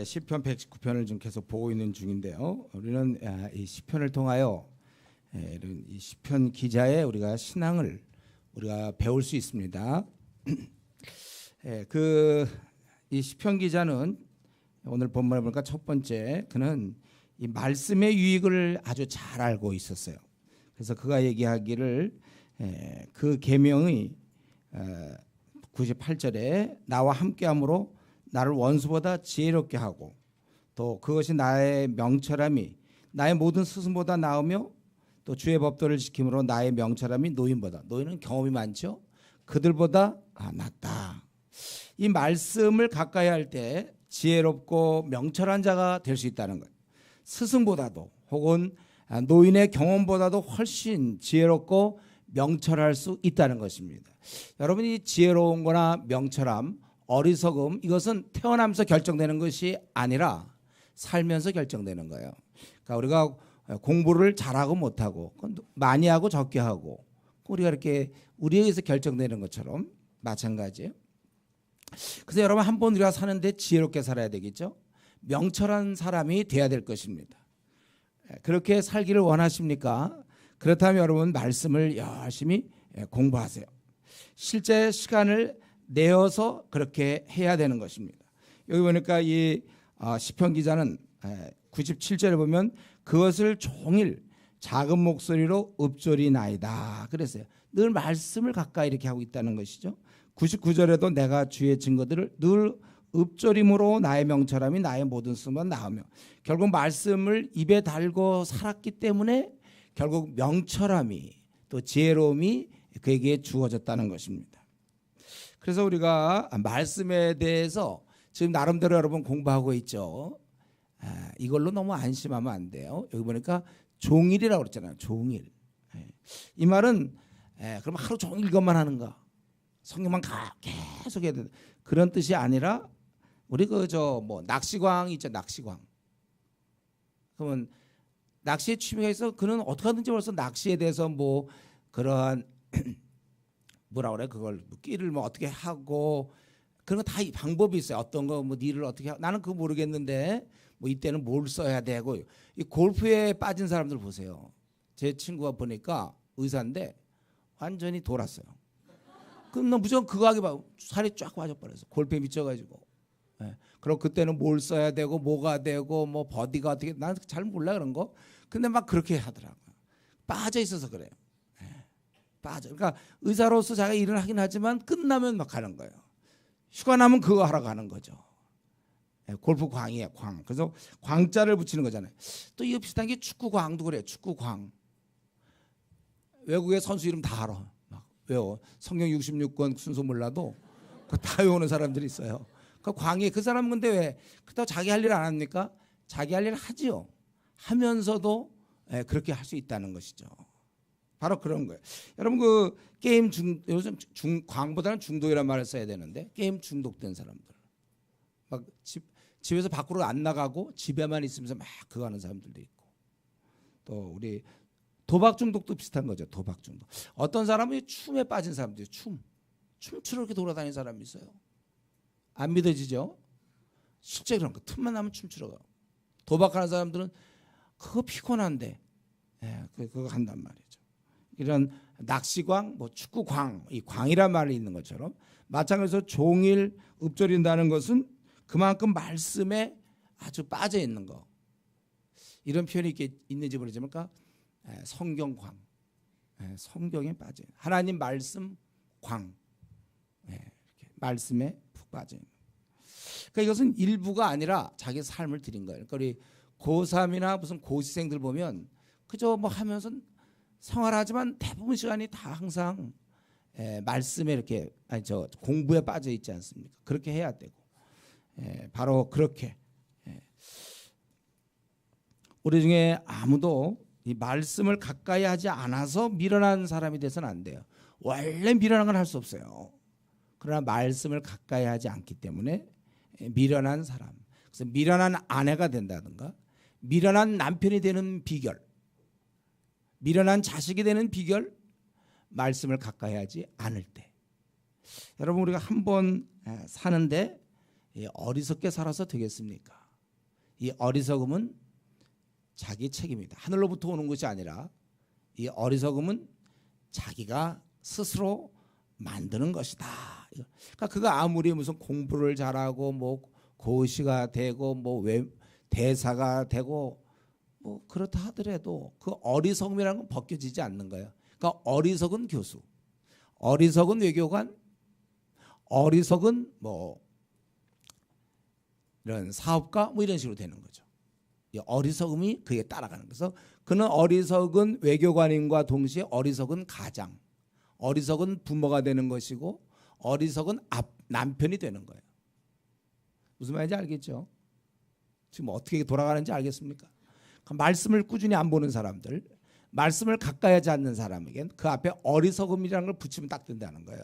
시편 119편을 좀 계속 보고 있는 중인데요. 우리는 이 시편을 통하여 이런 이 시편 기자의 우리가 신앙을 우리가 배울 수 있습니다. 이 시편 기자는 오늘 본문에 보니까 첫 번째 그는 이 말씀의 유익을 아주 잘 알고 있었어요. 그래서 그가 얘기하기를 그 계명의 98절에 나와 함께함으로 나를 원수보다 지혜롭게 하고 또 그것이 나의 명철함이 나의 모든 스승보다 나으며 또 주의 법도를 지킴으로 나의 명철함이 노인보다, 노인은 경험이 많죠, 그들보다 낫다. 이 말씀을 가까이 할 때 지혜롭고 명철한 자가 될 수 있다는 것, 스승보다도 혹은 노인의 경험보다도 훨씬 지혜롭고 명철할 수 있다는 것입니다. 여러분이 지혜로운 거나 명철함, 어리석음, 이것은 태어나면서 결정되는 것이 아니라 살면서 결정되는 거예요. 그러니까 우리가 공부를 잘하고 못하고 많이 하고 적게 하고 우리가 이렇게 우리에게서 결정되는 것처럼 마찬가지예요. 그래서 여러분, 한번 우리가 사는데 지혜롭게 살아야 되겠죠. 명철한 사람이 돼야 될 것입니다. 그렇게 살기를 원하십니까? 그렇다면 여러분 말씀을 열심히 공부하세요. 실제 시간을 내어서 그렇게 해야 되는 것입니다. 여기 보니까 이 시편 기자는 97절에 보면 그것을 종일 작은 목소리로 읊조리나이다 그랬어요. 늘 말씀을 가까이 이렇게 하고 있다는 것이죠. 99절에도 내가 주의 증거들을 늘 읊조림으로 나의 명철함이 나의 모든 수만 나오며, 결국 말씀을 입에 달고 살았기 때문에 결국 명철함이 또 지혜로움이 그에게 주어졌다는 것입니다. 그래서 우리가 말씀에 대해서 지금 나름대로 여러분 공부하고 있죠. 이걸로 너무 안심하면 안 돼요. 여기 보니까 종일이라고 그랬잖아요. 종일. 이 말은 그럼 하루 종일 이것만 하는가, 성경만 계속 해야 된다, 그런 뜻이 아니라 우리 뭐 낚시광 있죠. 낚시광. 그러면 낚시에 취미가 있어 그는 어떻게 하든지 벌써 낚시에 대해서 뭐 그러한 뭐라 그래, 그걸 끼를 뭐 어떻게 하고 그런 거 다 방법이 있어요. 어떤 거 뭐 니를 어떻게 하고, 나는 그거 모르겠는데 뭐 이때는 뭘 써야 되고. 이 골프에 빠진 사람들 보세요. 제 친구가 보니까 의사인데 완전히 돌았어요. 그럼 너 무조건 그거 하기 봐, 살이 쫙 빠져버려서 골프에 미쳐가지고. 그럼 그때는 뭘 써야 되고 뭐가 되고 뭐 버디가 어떻게, 나는 잘 몰라 그런 거. 근데 막 그렇게 하더라고요. 빠져 있어서 그래요. 빠져. 그러니까 의사로서 자기가 일을 하긴 하지만 끝나면 막 가는 거예요. 휴가 나면 그거 하러 가는 거죠. 골프 광이에요, 광. 그래서 광자를 붙이는 거잖아요. 또 이거 비슷한 게 축구 광도 그래요. 축구 광. 외국의 선수 이름 다 알아. 막 외워. 성경 66권 순서 몰라도 그거 다 외우는 사람들이 있어요. 그 광이, 그 사람은 근데 왜 그렇다고 자기 할 일 안 합니까? 자기 할 일 하지요. 하면서도 그렇게 할 수 있다는 것이죠. 바로 그런 거예요. 여러분 그 게임 요즘 광보다는 중독이라는 말을 써야 되는데, 게임 중독된 사람들 막 집에서 밖으로 안 나가고 집에만 있으면서 막 그거 하는 사람들도 있고, 또 우리 도박 중독도 비슷한 거죠. 도박 중독. 어떤 사람은 춤에 빠진 사람들이 춤추러 이렇게 돌아다니는 사람이 있어요. 안 믿어지죠? 실제 그런 거 틈만 나면 춤추러 가고. 도박하는 사람들은 그거 피곤한데 그거 한단 말이죠. 이런 낚시광, 뭐 축구광, 이 광이란 말이 있는 것처럼 마찬가지로 종일 읊조린다는 것은 그만큼 말씀에 아주 빠져 있는 거. 이런 표현이 있는지 모르지만 성경광, 성경에 빠져 있는, 하나님 말씀 광, 이렇게 말씀에 푹 빠져 있는. 그러니까 이것은 일부가 아니라 자기 삶을 드린 거예요. 그러니까 우리 고3이나 무슨 고시생들 보면 그저 뭐 하면서 생활하지만 대부분 시간이 다 항상 말씀에 이렇게 공부에 빠져 있지 않습니까? 그렇게 해야 되고, 바로 그렇게 우리 중에 아무도 이 말씀을 가까이 하지 않아서 미련한 사람이 돼서는 안 돼요. 원래 미련한 건 할 수 없어요. 그러나 말씀을 가까이 하지 않기 때문에 미련한 사람, 그래서 미련한 아내가 된다든가 미련한 남편이 되는 비결, 미련한 자식이 되는 비결, 말씀을 가까이 하지 않을 때. 여러분 우리가 한 번 사는데 어리석게 살아서 되겠습니까? 이 어리석음은 자기 책임이다. 하늘로부터 오는 것이 아니라 이 어리석음은 자기가 스스로 만드는 것이다. 그러니까 그가 아무리 무슨 공부를 잘하고 뭐 고시가 되고 뭐 대사가 되고 뭐 그렇다 하더라도 그 어리석음이라는 건 벗겨지지 않는 거예요. 그러니까 어리석은 교수, 어리석은 외교관, 어리석은 뭐 이런 사업가 뭐 이런 식으로 되는 거죠. 이 어리석음이 그에 따라가는 거죠. 그래서 그는 어리석은 외교관인과 동시에 어리석은 가장, 어리석은 부모가 되는 것이고 어리석은 남편이 되는 거예요. 무슨 말인지 알겠죠? 지금 어떻게 돌아가는지 알겠습니까? 말씀을 꾸준히 안 보는 사람들, 말씀을 가까이 하지 않는 사람에겐 그 앞에 어리석음이라는 걸 붙이면 딱 된다는 거예요.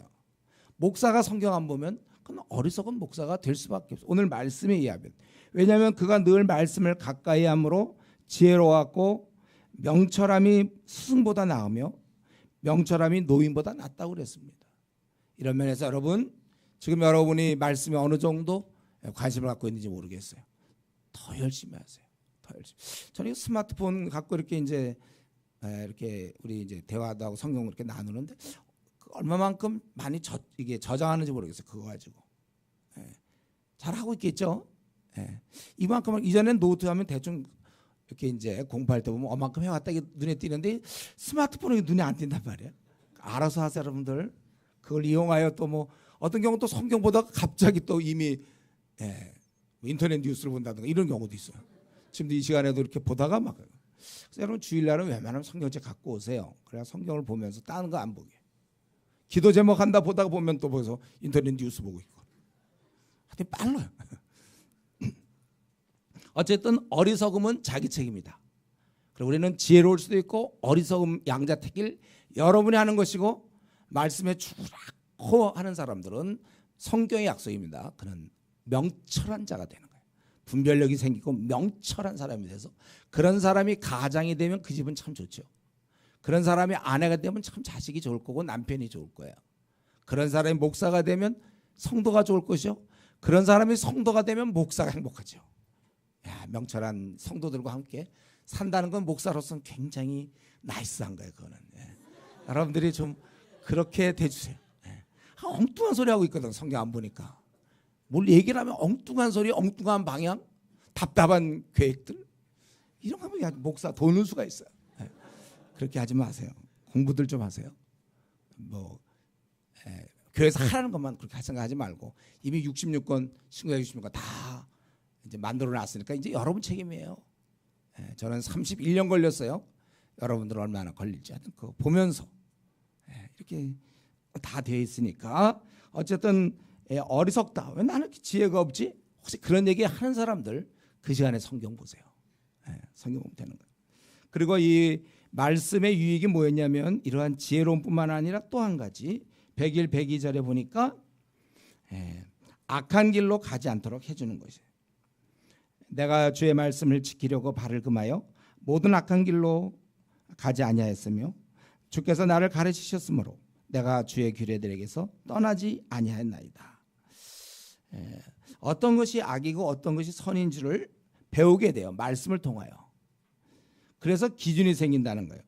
목사가 성경 안 보면 그건 어리석은 목사가 될 수밖에 없어요. 오늘 말씀에 의하면. 왜냐하면 그가 늘 말씀을 가까이 함으로 지혜로웠고 명철함이 스승보다 나으며 명철함이 노인보다 낫다고 그랬습니다. 이런 면에서 여러분, 지금 여러분이 말씀에 어느 정도 관심을 갖고 있는지 모르겠어요. 더 열심히 하세요. 더 열심히. 저는 스마트폰 갖고 이렇게 이렇게 우리 이제 대화도 하고 성경 이렇게 나누는데 얼마만큼 많이 이게 저장하는지 모르겠어요. 그거 가지고. 잘 하고 있겠죠. 이만큼은 이전엔 노트하면 대충 이렇게 이제 공부할 때 보면 얼만큼 해왔다 이게 눈에 띄는데 스마트폰은 눈에 안 띈단 말이에요. 알아서 하세요, 여러분들. 그걸 이용하여 또 뭐 어떤 경우 또 성경 보다가 갑자기 또 이미 인터넷 뉴스를 본다든가 이런 경우도 있어요. 지금도 이 시간에도 이렇게 보다가 막. 그래서 여러분 주일날은 웬만하면 성경책 갖고 오세요. 그래야 성경을 보면서 다른 거 안 보게. 기도 제목 한다 보다가 보면 또 벌써 인터넷 뉴스 보고 있고. 하여튼 빨라요. 어쨌든 어리석음은 자기 책임이다. 그리고 우리는 지혜로울 수도 있고 어리석음 양자택일 여러분이 하는 것이고 말씀에 죽으라고 하는 사람들은 성경의 약속입니다. 그는 명철한 자가 되는 거예요. 분별력이 생기고 명철한 사람이 돼서 그런 사람이 가장이 되면 그 집은 참 좋죠. 그런 사람이 아내가 되면 참 자식이 좋을 거고 남편이 좋을 거예요. 그런 사람이 목사가 되면 성도가 좋을 것이요. 그런 사람이 성도가 되면 목사가 행복하죠. 야, 명철한 성도들과 함께 산다는 건 목사로서는 굉장히 나이스한 거예요. 그거는. 여러분들이 좀 그렇게 돼주세요. 엉뚱한 소리 하고 있거든. 성경 안 보니까. 뭘 얘기를 하면 엉뚱한 소리, 엉뚱한 방향, 답답한 계획들 이런 거 하면 목사 도는 수가 있어요. 그렇게 하지 마세요. 공부들 좀 하세요. 뭐 교회에서 하라는 것만 그렇게 생각하지 말고 이미 66권 신구약 66권 다 이제 만들어놨으니까 이제 여러분 책임이에요. 저는 31년 걸렸어요. 여러분들 얼마나 걸릴지 하여튼 그거 보면서 이렇게 다 되어 있으니까 어쨌든 어리석다. 왜 나는 지혜가 없지? 혹시 그런 얘기 하는 사람들 그 시간에 성경 보세요. 성경 보면 되는 거예요. 그리고 이 말씀의 유익이 뭐였냐면 이러한 지혜로움뿐만 아니라 또 한 가지 100일 102절에 보니까 악한 길로 가지 않도록 해주는 것이에요. 내가 주의 말씀을 지키려고 발을 금하여 모든 악한 길로 가지 아니하였으며 주께서 나를 가르치셨으므로 내가 주의 규례들에게서 떠나지 아니하였나이다. 어떤 것이 악이고 어떤 것이 선인 줄을 배우게 돼요. 말씀을 통하여. 그래서 기준이 생긴다는 거예요.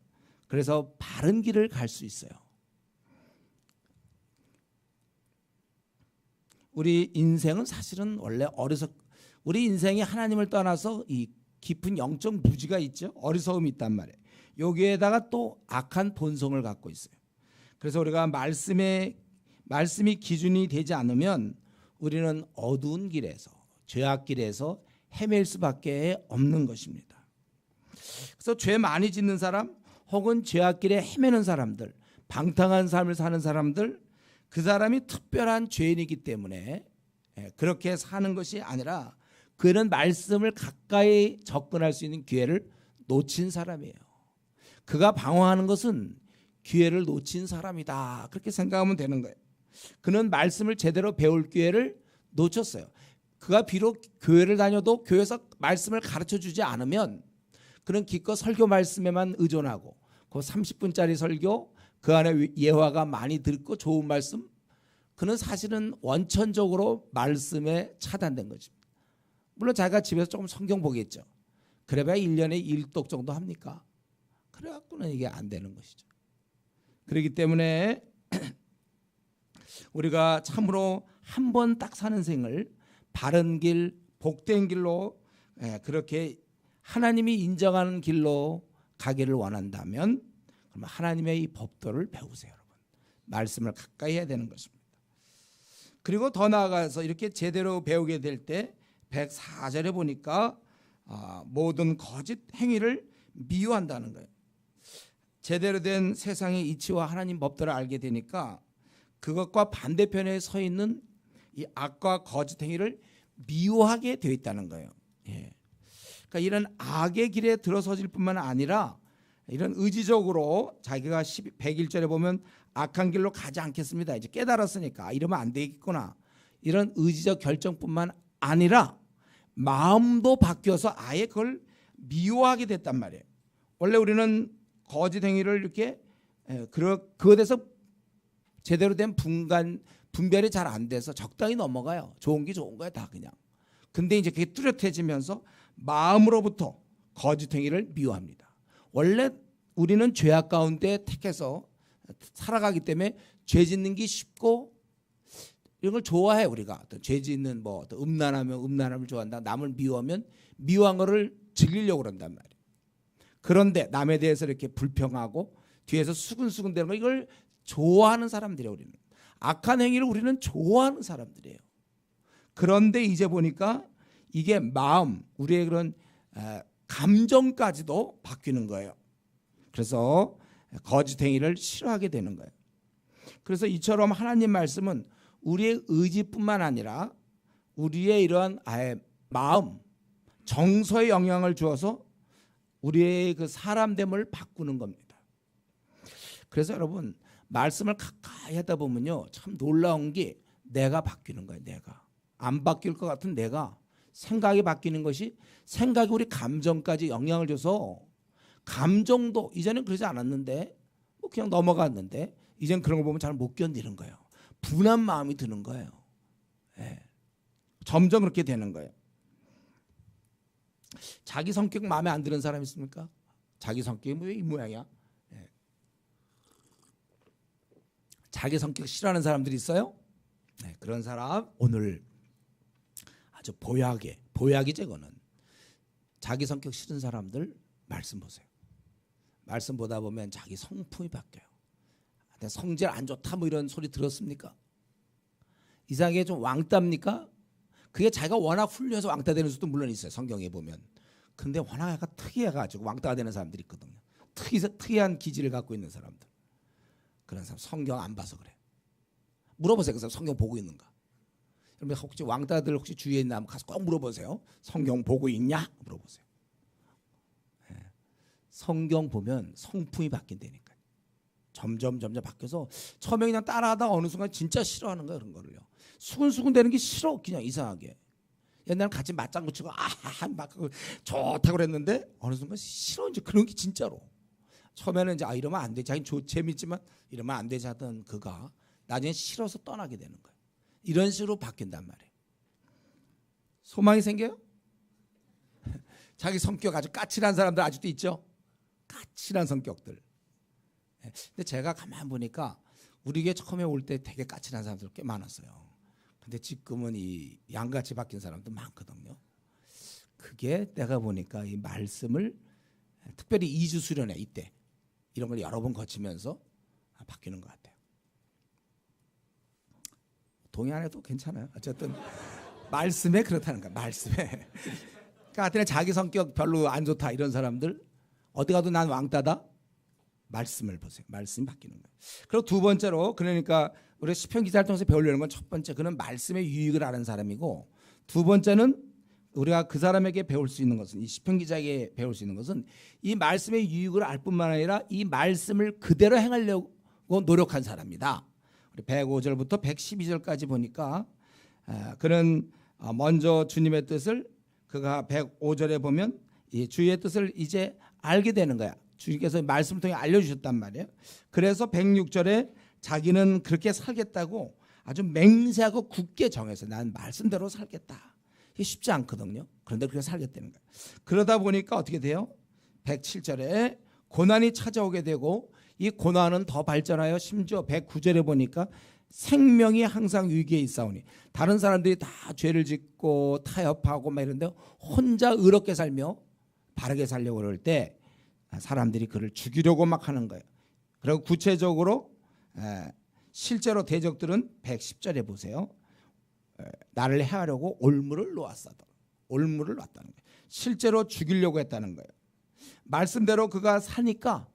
그래서 바른 길을 갈 수 있어요. 우리 인생은 사실은 원래 우리 인생이 하나님을 떠나서 이 깊은 영적 무지가 있죠. 어리석음이 있단 말이에요. 여기에다가 또 악한 본성을 갖고 있어요. 그래서 우리가 말씀이 기준이 되지 않으면 우리는 어두운 길에서 죄악 길에서 헤맬 수밖에 없는 것입니다. 그래서 죄 많이 짓는 사람 혹은 죄악 길에 헤매는 사람들, 방탕한 삶을 사는 사람들, 그 사람이 특별한 죄인이기 때문에 그렇게 사는 것이 아니라 그는 말씀을 가까이 접근할 수 있는 기회를 놓친 사람이에요. 그가 방황하는 것은 기회를 놓친 사람이다. 그렇게 생각하면 되는 거예요. 그는 말씀을 제대로 배울 기회를 놓쳤어요. 그가 비록 교회를 다녀도 교회에서 말씀을 가르쳐주지 않으면 그는 기껏 설교 말씀에만 의존하고 그 30분짜리 설교 그 안에 예화가 많이 듣고 좋은 말씀 그는 사실은 원천적으로 말씀에 차단된 것입니다. 물론 자기가 집에서 조금 성경 보겠죠. 그래봐야 1년에 1독 정도 합니까? 그래갖고는 이게 안 되는 것이죠. 그렇기 때문에 우리가 참으로 한 번 딱 사는 생을 바른 길, 복된 길로 그렇게 하나님이 인정하는 길로 가기를 원한다면 그러면 하나님의 이 법도를 배우세요, 여러분. 말씀을 가까이 해야 되는 것입니다. 그리고 더 나아가서 이렇게 제대로 배우게 될 때 104절에 보니까 모든 거짓 행위를 미워한다는 거예요. 제대로 된 세상의 이치와 하나님 법도를 알게 되니까 그것과 반대편에 서 있는 이 악과 거짓 행위를 미워하게 되어 있다는 거예요. 그러니까 이런 악의 길에 들어서질 뿐만 아니라 이런 의지적으로 자기가 101절에 보면 악한 길로 가지 않겠습니다. 이제 깨달았으니까 이러면 안 되겠구나. 이런 의지적 결정뿐만 아니라 마음도 바뀌어서 아예 그걸 미워하게 됐단 말이에요. 원래 우리는 거짓 행위를 이렇게 그것에 대해서 제대로 된 분별이 잘 안 돼서 적당히 넘어가요. 좋은 게 좋은 거야 다 그냥. 근데 이제 그게 뚜렷해지면서 마음으로부터 거짓 행위를 미워합니다. 원래 우리는 죄악 가운데 택해서 살아가기 때문에 죄 짓는 게 쉽고 이런 걸 좋아해. 우리가 죄 짓는 음란하면 음란함을 좋아한다. 남을 미워하면 미워한 거를 즐기려고 그런단 말이에요. 그런데 남에 대해서 이렇게 불평하고 뒤에서 수근수근대는 거 이걸 좋아하는 사람들이에요. 우리는 악한 행위를 우리는 좋아하는 사람들이에요. 그런데 이제 보니까 이게 마음, 우리의 그런 감정까지도 바뀌는 거예요. 그래서 거짓 행위를 싫어하게 되는 거예요. 그래서 이처럼 하나님 말씀은 우리의 의지뿐만 아니라 우리의 이러한 마음, 정서에 영향을 주어서 우리의 그 사람됨을 바꾸는 겁니다. 그래서 여러분 말씀을 가까이 하다 보면요 참 놀라운 게 내가 바뀌는 거예요. 내가 안 바뀔 것 같은 내가 생각이 바뀌는 것이 생각이 우리 감정까지 영향을 줘서 감정도 이전엔 그러지 않았는데 그냥 넘어갔는데 이젠 그런 거 보면 잘 못 견디는 거예요. 분한 마음이 드는 거예요. 점점 그렇게 되는 거예요. 자기 성격 마음에 안 드는 사람 있습니까? 자기 성격이 왜 이 모양이야? 자기 성격 싫어하는 사람들이 있어요? 그런 사람 오늘 아주 보약이죠. 그거는 자기 성격 싫은 사람들 말씀 보세요. 말씀 보다 보면 자기 성품이 바뀌어요. 성질 안 좋다 뭐 이런 소리 들었습니까? 이상하게 좀 왕따입니까? 그게 자기가 워낙 훌륭해서 왕따 되는 수도 물론 있어요. 성경에 보면. 근데 워낙 약간 특이해가지고 왕따가 되는 사람들이 있거든요. 특이한 기질을 갖고 있는 사람들. 그런 사람 성경 안 봐서 그래. 물어보세요. 그 사람 성경 보고 있는가? 여러분 혹시 왕따들 혹시 주위에 있나 가서 꼭 물어보세요. 성경 보고 있냐? 물어보세요. 성경 보면 성품이 바뀐다니까요. 점점 바뀌어서 처음에 그냥 따라하다가 어느 순간 진짜 싫어하는 거예요. 그런 거를요. 수근수근 되는 게 싫어. 그냥 이상하게. 옛날에 같이 맞장구 치고 막 좋다고 그랬는데 어느 순간 싫어. 이제 그런 게 진짜로. 처음에는 이제 이러면 안 되지. 자기는 재밌지만 이러면 안 되지 하던 그가 나중에 싫어서 떠나게 되는 거예요. 이런 식으로 바뀐단 말이에요. 소망이 생겨요? 자기 성격 아주 까칠한 사람들 아직도 있죠? 까칠한 성격들. 근데 제가 가만 보니까 우리 교회 처음에 올 때 되게 까칠한 사람들 꽤 많았어요. 근데 지금은 이 양같이 바뀐 사람도 많거든요. 그게 내가 보니까 이 말씀을 특별히 2주 수련회 이때 이런 걸 여러 번 거치면서 바뀌는 것 같아요. 동의 안 해도 괜찮아요. 어쨌든 말씀에 그렇다는 거야. 말씀에. 그러니까 하여튼 자기 성격 별로 안 좋다 이런 사람들 어디 가도 난 왕따다. 말씀을 보세요. 말씀이 바뀌는 거예요. 그리고 두 번째로 그러니까 우리 시편 기자를 통해서 배우려는 건 첫 번째 그는 말씀의 유익을 아는 사람이고 두 번째는 우리가 그 사람에게 배울 수 있는 것은 이 시편 기자에게 배울 수 있는 것은 이 말씀의 유익을 알 뿐만 아니라 이 말씀을 그대로 행하려고 노력한 사람이다. 우리 105절부터 112절까지 보니까 그는 먼저 주님의 뜻을 그가 105절에 보면 이 주의 뜻을 이제 알게 되는 거야. 주님께서 말씀을 통해 알려주셨단 말이에요. 그래서 106절에 자기는 그렇게 살겠다고 아주 맹세하고 굳게 정해서 난 말씀대로 살겠다. 이게 쉽지 않거든요. 그런데 그렇게 살겠다는 거예요. 그러다 보니까 어떻게 돼요? 107절에 고난이 찾아오게 되고 이 고난은 더 발전하여 심지어 109절에 보니까 생명이 항상 위기에 있사오니 다른 사람들이 다 죄를 짓고 타협하고 막 이런데 혼자 의롭게 살며 바르게 살려고 그럴 때 사람들이 그를 죽이려고 막 하는 거예요. 그리고 구체적으로 실제로 대적들은 110절에 보세요. 나를 해하려고 올무를 놓았다는 거예요. 실제로 죽이려고 했다는 거예요. 말씀대로 그가 사니까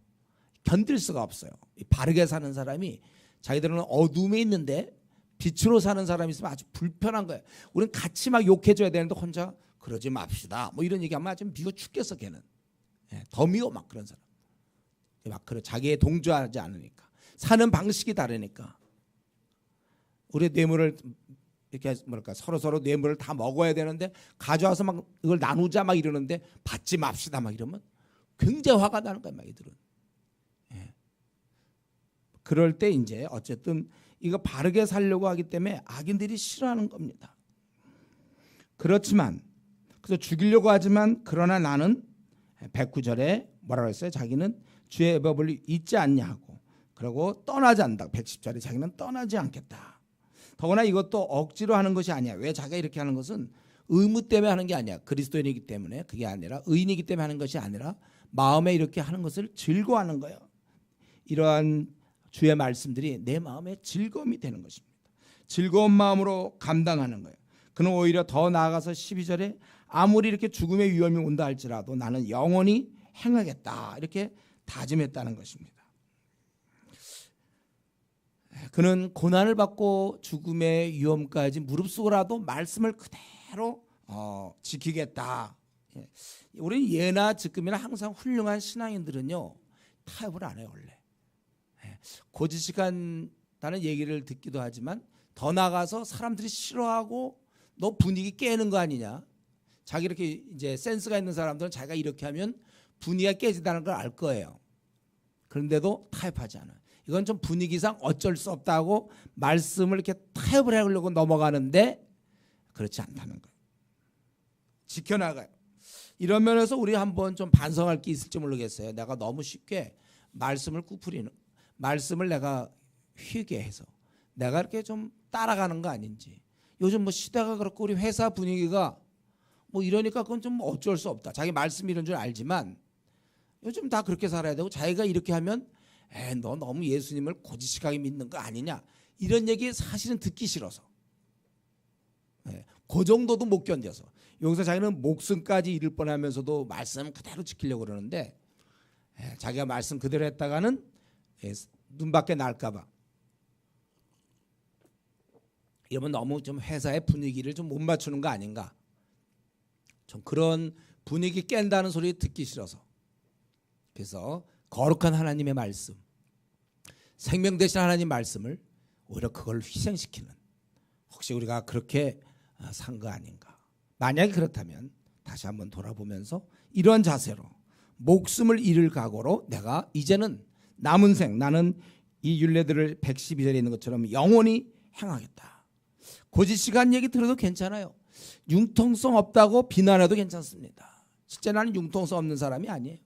견딜 수가 없어요. 바르게 사는 사람이 자기들은 어둠에 있는데 빛으로 사는 사람이 있으면 아주 불편한 거예요. 우리는 같이 막 욕해줘야 되는데 혼자 그러지 맙시다. 뭐 이런 얘기하면 아주 미워 죽겠어 걔는. 더 미워 막 그런 사람. 막 그래 자기에 동조하지 않으니까 사는 방식이 다르니까 우리 뇌물을 이렇게 뭐랄까 서로 뇌물을 다 먹어야 되는데 가져와서 막 이걸 나누자 막 이러는데 받지 맙시다 막 이러면 굉장히 화가 나는 거야 막 이들은. 그럴 때 이제 어쨌든 이거 바르게 살려고 하기 때문에 악인들이 싫어하는 겁니다. 그렇지만 그래서 죽이려고 하지만 그러나 나는 109절에 뭐라고 했어요? 자기는 주의 법을 잊지 않냐 하고 그리고 떠나지 않는다. 110절에 자기는 떠나지 않겠다. 더구나 이것도 억지로 하는 것이 아니야. 왜 자기가 이렇게 하는 것은 의무 때문에 하는 게 아니야. 그리스도인이기 때문에 그게 아니라 의인이기 때문에 하는 것이 아니라 마음에 이렇게 하는 것을 즐거워하는 거예요. 이러한 주의 말씀들이 내 마음에 즐거움이 되는 것입니다. 즐거운 마음으로 감당하는 거예요. 그는 오히려 더 나아가서 12절에 아무리 이렇게 죽음의 위험이 온다 할지라도 나는 영원히 행하겠다 이렇게 다짐했다는 것입니다. 그는 고난을 받고 죽음의 위험까지 무릅쓰고라도 말씀을 그대로 지키겠다. 우리 예나 지금이나 항상 훌륭한 신앙인들은요 타협을 안 해요 원래. 고지식한다는 얘기를 듣기도 하지만 더 나가서 사람들이 싫어하고 너 분위기 깨는 거 아니냐. 자기 이렇게 이제 센스가 있는 사람들은 자기가 이렇게 하면 분위기가 깨진다는 걸 알 거예요. 그런데도 타협하지 않아요. 이건 좀 분위기상 어쩔 수 없다고 말씀을 이렇게 타협을 하려고 넘어가는데 그렇지 않다는 거예요. 지켜나가요. 이런 면에서 우리 한번 좀 반성할 게 있을지 모르겠어요. 내가 너무 쉽게 말씀을 꾸풀이는 말씀을 내가 휘게 해서 내가 이렇게 좀 따라가는 거 아닌지. 요즘 뭐 시대가 그렇고 우리 회사 분위기가 뭐 이러니까 그건 좀 어쩔 수 없다. 자기 말씀이 이런 줄 알지만 요즘 다 그렇게 살아야 되고 자기가 이렇게 하면 너 너무 예수님을 고지식하게 믿는 거 아니냐. 이런 얘기 사실은 듣기 싫어서 그 정도도 못 견뎌서 여기서 자기는 목숨까지 잃을 뻔하면서도 말씀 그대로 지키려고 그러는데 자기가 말씀 그대로 했다가는 눈밖에 날까 봐 이러면 너무 좀 회사의 분위기를 좀 못 맞추는 거 아닌가. 좀 그런 분위기 깬다는 소리 듣기 싫어서 그래서 거룩한 하나님의 말씀 생명 되신 하나님 말씀을 오히려 그걸 희생시키는 혹시 우리가 그렇게 산 거 아닌가. 만약에 그렇다면 다시 한번 돌아보면서 이런 자세로 목숨을 잃을 각오로 내가 이제는 남은 생 나는 이 율례들을 112절에 있는 것처럼 영원히 행하겠다. 고지식한 얘기 들어도 괜찮아요. 융통성 없다고 비난해도 괜찮습니다. 실제 나는 융통성 없는 사람이 아니에요.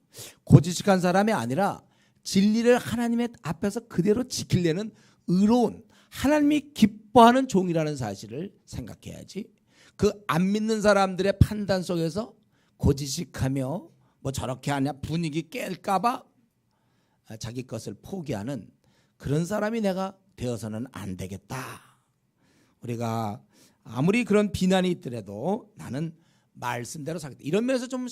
고지식한 사람이 아니라 진리를 하나님의 앞에서 그대로 지키려는 의로운 하나님이 기뻐하는 종이라는 사실을 생각해야지. 그 안 믿는 사람들의 판단 속에서 고지식하며 뭐 저렇게 하냐 분위기 깰까 봐 자기 것을 포기하는 그런 사람이 내가 되어서는 안 되겠다. 우리가 아무리 그런 비난이 있더라도 나는 말씀대로 살겠다. 이런 면에서 좀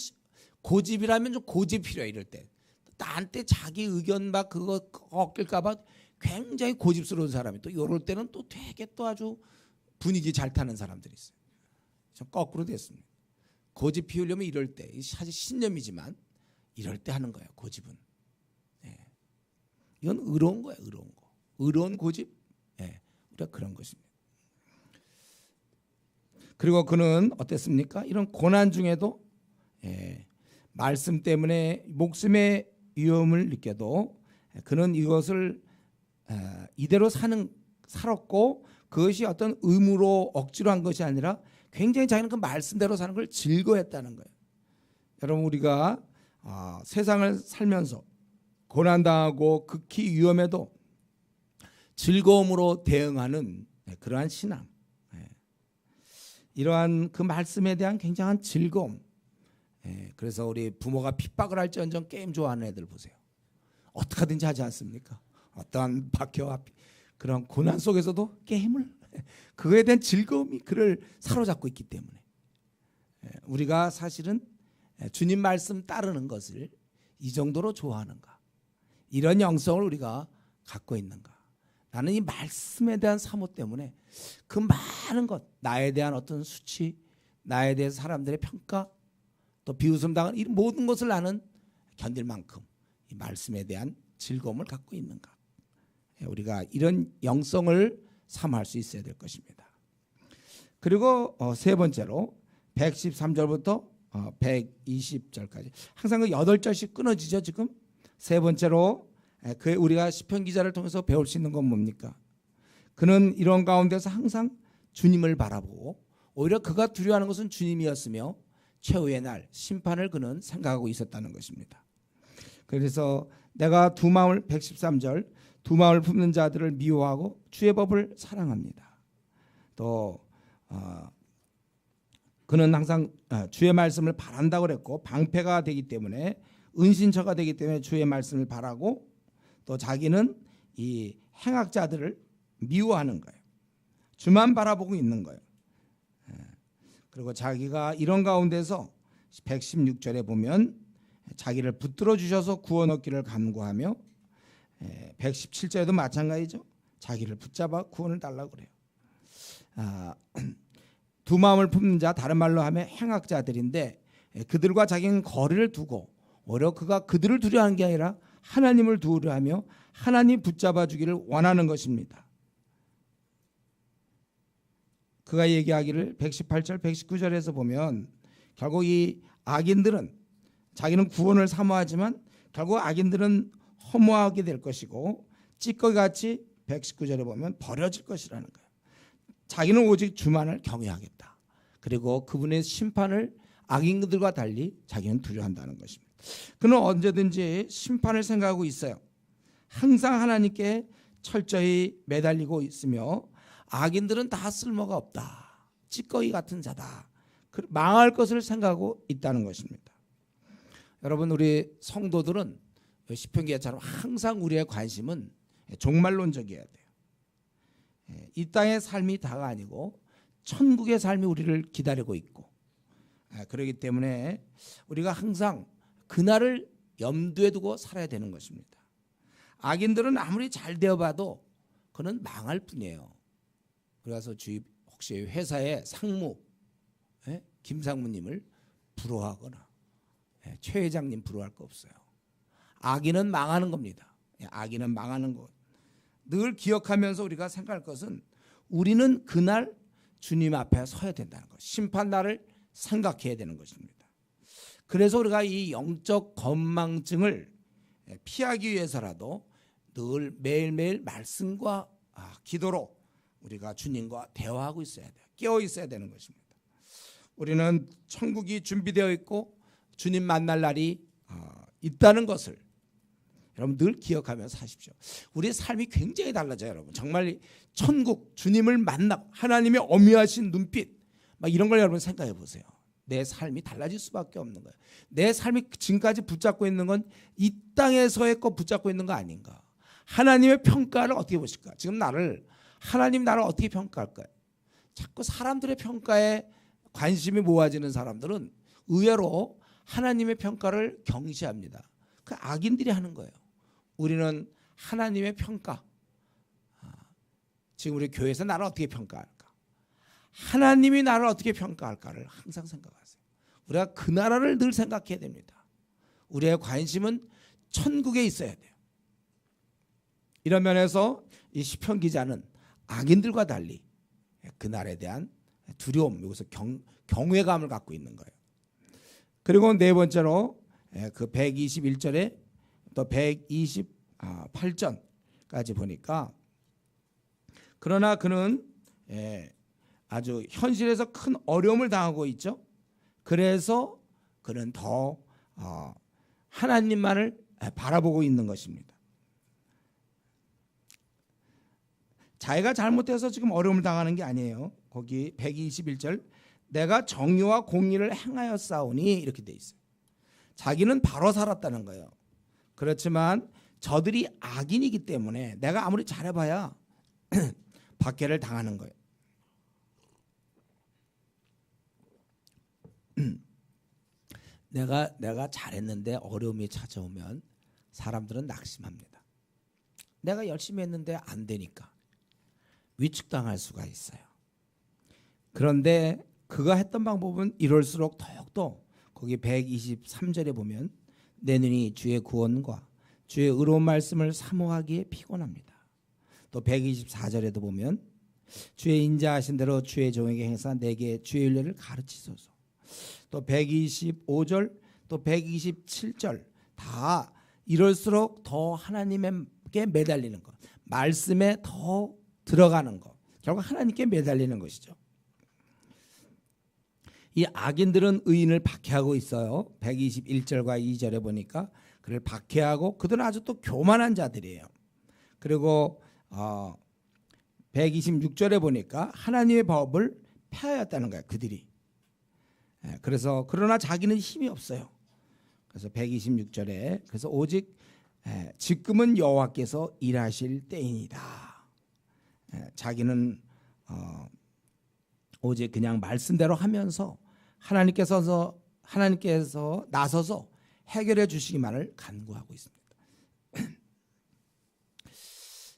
고집이라면 좀 고집 필요해. 이럴 때 나한테 자기 의견 막 그거 꺾일까 봐 굉장히 고집스러운 사람이 또 이럴 때는 또 되게 또 아주 분위기 잘 타는 사람들이 있어요. 좀 거꾸로 됐습니다. 고집 피우려면 이럴 때 사실 신념이지만 이럴 때 하는 거예요. 고집은. 이건 의로운 거예요. 의로운 거. 의로운 고집. 우리가 그런 것입니다. 그리고 그는 어땠습니까? 이런 고난 중에도 말씀 때문에 목숨의 위험을 느껴도 그는 이것을 이대로 살았고 그것이 어떤 의무로 억지로 한 것이 아니라 굉장히 자기는 그 말씀대로 사는 걸 즐거워했다는 거예요. 여러분, 우리가 세상을 살면서 고난당하고 극히 위험해도 즐거움으로 대응하는 그러한 신앙, 이러한 그 말씀에 대한 굉장한 즐거움. 그래서 우리 부모가 핍박을 할지언정 게임 좋아하는 애들 보세요. 어떻게 하든지 하지 않습니까? 어떠한 박해와 그런 고난 속에서도 게임을, 그거에 대한 즐거움이 그를 사로잡고 있기 때문에 우리가 사실은 주님 말씀 따르는 것을 이 정도로 좋아하는가, 이런 영성을 우리가 갖고 있는가. 나는 이 말씀에 대한 사모 때문에 그 많은 것, 나에 대한 어떤 수치, 나에 대해서 사람들의 평가, 또 비웃음 당하는 이 모든 것을 나는 견딜 만큼 이 말씀에 대한 즐거움을 갖고 있는가. 우리가 이런 영성을 삼할 수 있어야 될 것입니다. 그리고 세 번째로 113절부터 120절까지 항상 그 8절씩 끊어지죠. 지금 세 번째로 우리가 시편 기자를 통해서 배울 수 있는 건 뭡니까? 그는 이런 가운데서 항상 주님을 바라보고 오히려 그가 두려워하는 것은 주님이었으며 최후의 날 심판을 그는 생각하고 있었다는 것입니다. 그래서 내가 두 마음을 113절 두 마음을 품는 자들을 미워하고 주의 법을 사랑합니다. 또 그는 항상 주의 말씀을 바란다고 그랬고 방패가 되기 때문에 은신처가 되기 때문에 주의 말씀을 바라고 또 자기는 이 행악자들을 미워하는 거예요. 주만 바라보고 있는 거예요. 그리고 자기가 이런 가운데서 116절에 보면 자기를 붙들어 주셔서 구원 얻기를 간구하며 117절에도 마찬가지죠. 자기를 붙잡아 구원을 달라고 그래요. 두 마음을 품는 자, 다른 말로 하면 행악자들인데 그들과 자기는 거리를 두고 오히려 그가 그들을 두려워하는 게 아니라 하나님을 두려워하며 하나님 붙잡아 주기를 원하는 것입니다. 그가 얘기하기를 118절 119절에서 보면 결국 이 악인들은 자기는 구원을 사모하지만 결국 악인들은 허무하게 될 것이고 찌꺼기같이 119절에 보면 버려질 것이라는 거예요. 자기는 오직 주만을 경외하겠다. 그리고 그분의 심판을 악인들과 달리 자기는 두려워한다는 것입니다. 그는 언제든지 심판을 생각하고 있어요. 항상 하나님께 철저히 매달리고 있으며 악인들은 다 쓸모가 없다. 찌꺼기 같은 자다. 망할 것을 생각하고 있다는 것입니다. 여러분, 우리 성도들은 시편기자처럼 항상 우리의 관심은 종말론적이어야 돼요. 이 땅의 삶이 다가 아니고 천국의 삶이 우리를 기다리고 있고, 그렇기 때문에 우리가 항상 그날을 염두에 두고 살아야 되는 것입니다. 악인들은 아무리 잘 되어봐도 그는 망할 뿐이에요. 그래서 혹시 회사의 상무 김상무님을 부러워하거나 최 회장님 부러워할 거 없어요. 악인은 망하는 겁니다. 악인은 망하는 것. 늘 기억하면서 우리가 생각할 것은 우리는 그날 주님 앞에 서야 된다는 것. 심판 날을 생각해야 되는 것입니다. 그래서 우리가 이 영적 건망증을 피하기 위해서라도 늘 매일매일 말씀과 기도로 우리가 주님과 대화하고 있어야 돼요. 깨어 있어야 되는 것입니다. 우리는 천국이 준비되어 있고 주님 만날 날이 있다는 것을 여러분 늘 기억하면서 사십시오. 우리의 삶이 굉장히 달라져요. 여러분 정말 천국 주님을 만나 하나님의 어미하신 눈빛 막 이런 걸 여러분 생각해 보세요. 내 삶이 달라질 수밖에 없는 거예요. 내 삶이 지금까지 붙잡고 있는 건 이 땅에서의 거 붙잡고 있는 거 아닌가. 하나님의 평가를 어떻게 보실까. 지금 하나님 나를 어떻게 평가할까요? 자꾸 사람들의 평가에 관심이 모아지는 사람들은 의외로 하나님의 평가를 경시합니다. 그 악인들이 하는 거예요. 우리는 하나님의 평가, 지금 우리 교회에서 나를 어떻게 평가할까? 하나님이 나를 어떻게 평가할까를 항상 생각하세요. 우리가 그 나라를 늘 생각해야 됩니다. 우리의 관심은 천국에 있어야 돼요. 이런 면에서 이 시편 기자는 악인들과 달리 그 날에 대한 두려움, 여기서 경외감을 갖고 있는 거예요. 그리고 네 번째로 그 121절에 또 128절까지 보니까 그러나 그는 아주 현실에서 큰 어려움을 당하고 있죠. 그래서 그는 더 하나님만을 바라보고 있는 것입니다. 자기가 잘못해서 지금 어려움을 당하는 게 아니에요. 거기 121절 내가 정의와 공의를 행하였사오니 이렇게 돼 있어요. 자기는 바로 살았다는 거예요. 그렇지만 저들이 악인이기 때문에 내가 아무리 잘해봐야 박해를 당하는 거예요. 내가 잘했는데 어려움이 찾아오면 사람들은 낙심합니다. 내가 열심히 했는데 안 되니까 위축당할 수가 있어요. 그런데 그가 했던 방법은 이럴수록 더욱더 거기 123절에 보면 내 눈이 주의 구원과 주의 의로운 말씀을 사모하기에 피곤합니다. 또 124절에도 보면 주의 인자하신 대로 주의 종에게 행사 내게 주의 윤례를 가르치소서. 또 125절 또 127절 다 이럴수록 더 하나님께 매달리는 것, 말씀에 더 들어가는 것, 결국 하나님께 매달리는 것이죠. 이 악인들은 의인을 박해하고 있어요. 121절과 2절에 보니까 그를 박해하고 그들은 아주 또 교만한 자들이에요. 그리고 126절에 보니까 하나님의 법을 폐하였다는 거예요. 그들이. 그래서 그러나 자기는 힘이 없어요. 그래서 126절에 그래서 오직 지금은 여호와께서 일하실 때이니다. 자기는 오직 그냥 말씀대로 하면서 하나님께서 나서서 해결해 주시기만을 간구하고 있습니다.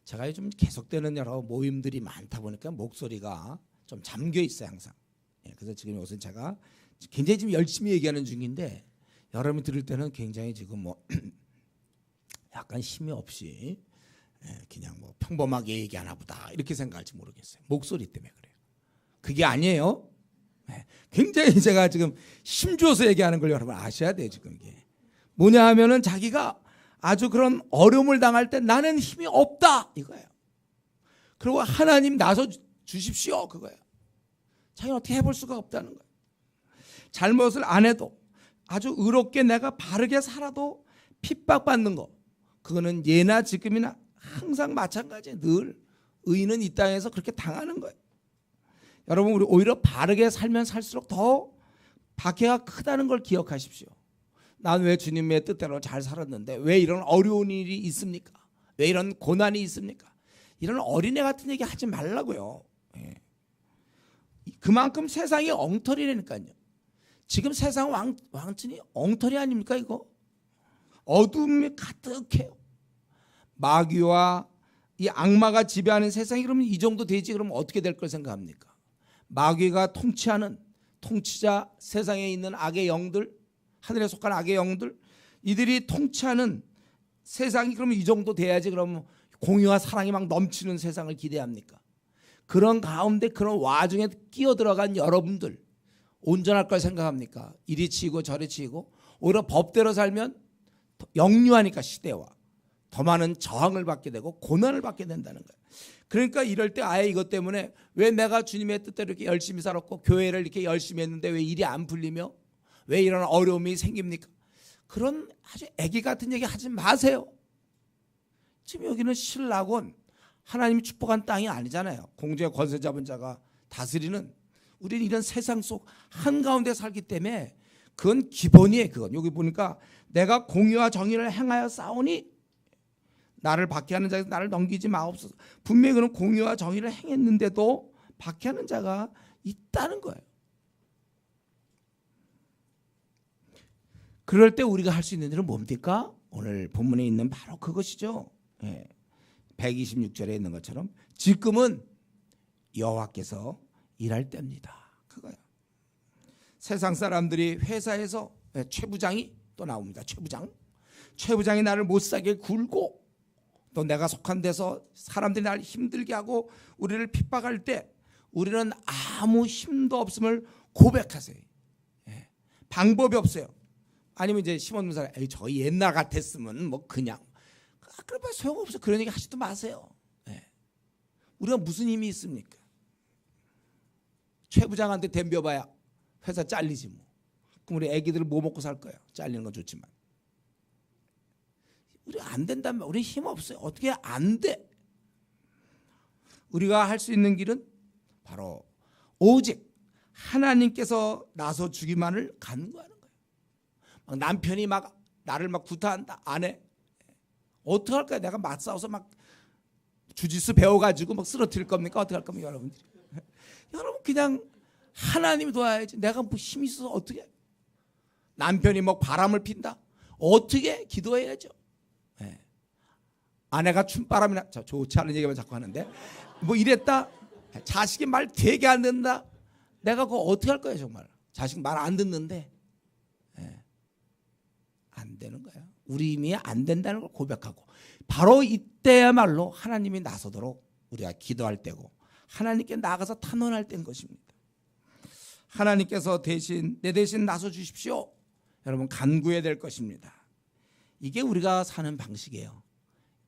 제가 요즘 계속되는 여러 모임들이 많다 보니까 목소리가 좀 잠겨 있어요 항상. 그래서 지금 요새 제가 굉장히 지금 열심히 얘기하는 중인데 여러분이 들을 때는 굉장히 지금 뭐 약간 힘이 없이 그냥 뭐 평범하게 얘기하나 보다 이렇게 생각할지 모르겠어요. 목소리 때문에 그래요. 그게 아니에요. 굉장히 제가 지금 힘줘서 얘기하는 걸 여러분 아셔야 돼요. 지금 이게 뭐냐 하면은 자기가 아주 그런 어려움을 당할 때 나는 힘이 없다 이거예요. 그리고 하나님 나서 주십시오 그거예요. 자기는 어떻게 해볼 수가 없다는 거예요. 잘못을 안 해도 아주 의롭게 내가 바르게 살아도 핍박받는 거, 그거는 예나 지금이나 항상 마찬가지예요. 늘 의인은 이 땅에서 그렇게 당하는 거예요. 여러분 우리 오히려 바르게 살면 살수록 더 박해가 크다는 걸 기억하십시오. 난 왜 주님의 뜻대로 잘 살았는데 왜 이런 어려운 일이 있습니까? 왜 이런 고난이 있습니까? 이런 어린애 같은 얘기 하지 말라고요. 그만큼 세상이 엉터리라니까요. 지금 세상 왕천이 엉터리 아닙니까 이거? 어둠이 가득해요. 마귀와 이 악마가 지배하는 세상이 그러면 이 정도 되지 그러면 어떻게 될 걸 생각합니까? 마귀가 통치하는 통치자, 세상에 있는 악의 영들, 하늘에 속한 악의 영들, 이들이 통치하는 세상이 그러면 이 정도 돼야지 그러면 공의와 사랑이 막 넘치는 세상을 기대합니까? 그런 가운데 그런 와중에 끼어들어간 여러분들 온전할 걸 생각합니까? 이리 치고 저리 치고 오히려 법대로 살면 역류하니까 시대와 더 많은 저항을 받게 되고 고난을 받게 된다는 거예요. 그러니까 이럴 때 아예 이것 때문에 왜 내가 주님의 뜻대로 이렇게 열심히 살았고 교회를 이렇게 열심히 했는데 왜 일이 안 풀리며 왜 이런 어려움이 생깁니까? 그런 아주 애기 같은 얘기 하지 마세요. 지금 여기는 신락원 하나님이 축복한 땅이 아니잖아요. 공주의 권세 잡은 자가 다스리는, 우리는 이런 세상 속 한가운데 살기 때문에 그건 기본이에요. 그건 여기 보니까 내가 공의와 정의를 행하여 싸우니 나를 박해하는 자에서 나를 넘기지 마옵소서. 분명히 그는 공의와 정의를 행했는데도 박해하는 자가 있다는 거예요. 그럴 때 우리가 할 수 있는 일은 뭡니까? 오늘 본문에 있는 바로 그것이죠. 126절에 있는 것처럼 지금은 여호와께서 일할 때입니다. 그거예요. 세상 사람들이 회사에서 최부장이 또 나옵니다. 최부장이 나를 못 살게 굴고 또 내가 속한 데서 사람들이 나를 힘들게 하고 우리를 핍박할 때 우리는 아무 힘도 없음을 고백하세요. 방법이 없어요. 아니면 이제 시몬 문사가 저 옛날 같았으면 뭐 그냥 그러면 소용없어. 그런 얘기 하지도 마세요. 우리가 무슨 힘이 있습니까? 최 부장한테 덤벼봐야 회사 잘리지 뭐. 그럼 우리 애기들 뭐 먹고 살 거예요? 잘리는 건 좋지만. 우리 안 된단 말이야. 우리 힘 없어요. 어떻게 안 돼? 우리가 할 수 있는 길은 바로 오직 하나님께서 나서 주기만을 간구하는 거예요. 막 남편이 막 나를 막 구타한다. 안 해. 어떻게 할 거야? 내가 맞싸워서 막 주짓수 배워가지고 막 쓰러뜨릴 겁니까? 어떻게 할 겁니까, 여러분들이? 여러분 그냥 하나님이 도와야지. 내가 뭐 힘이 있어서 어떻게 해? 남편이 뭐 바람을 핀다? 어떻게 기도해야죠? 네. 아내가 춤바람이나 좋지 않은 얘기만 자꾸 하는데 뭐 이랬다. 자식이 말 되게 안 듣는다. 내가 그거 어떻게 할 거예요 정말. 자식 말 안 듣는데 네. 안 되는 거예요. 우리 힘이 안 된다는 걸 고백하고 바로 이때야말로 하나님이 나서도록 우리가 기도할 때고 하나님께 나가서 탄원할 때인 것입니다. 하나님께서 내 대신 나서 주십시오. 여러분 간구해야 될 것입니다. 이게 우리가 사는 방식이에요.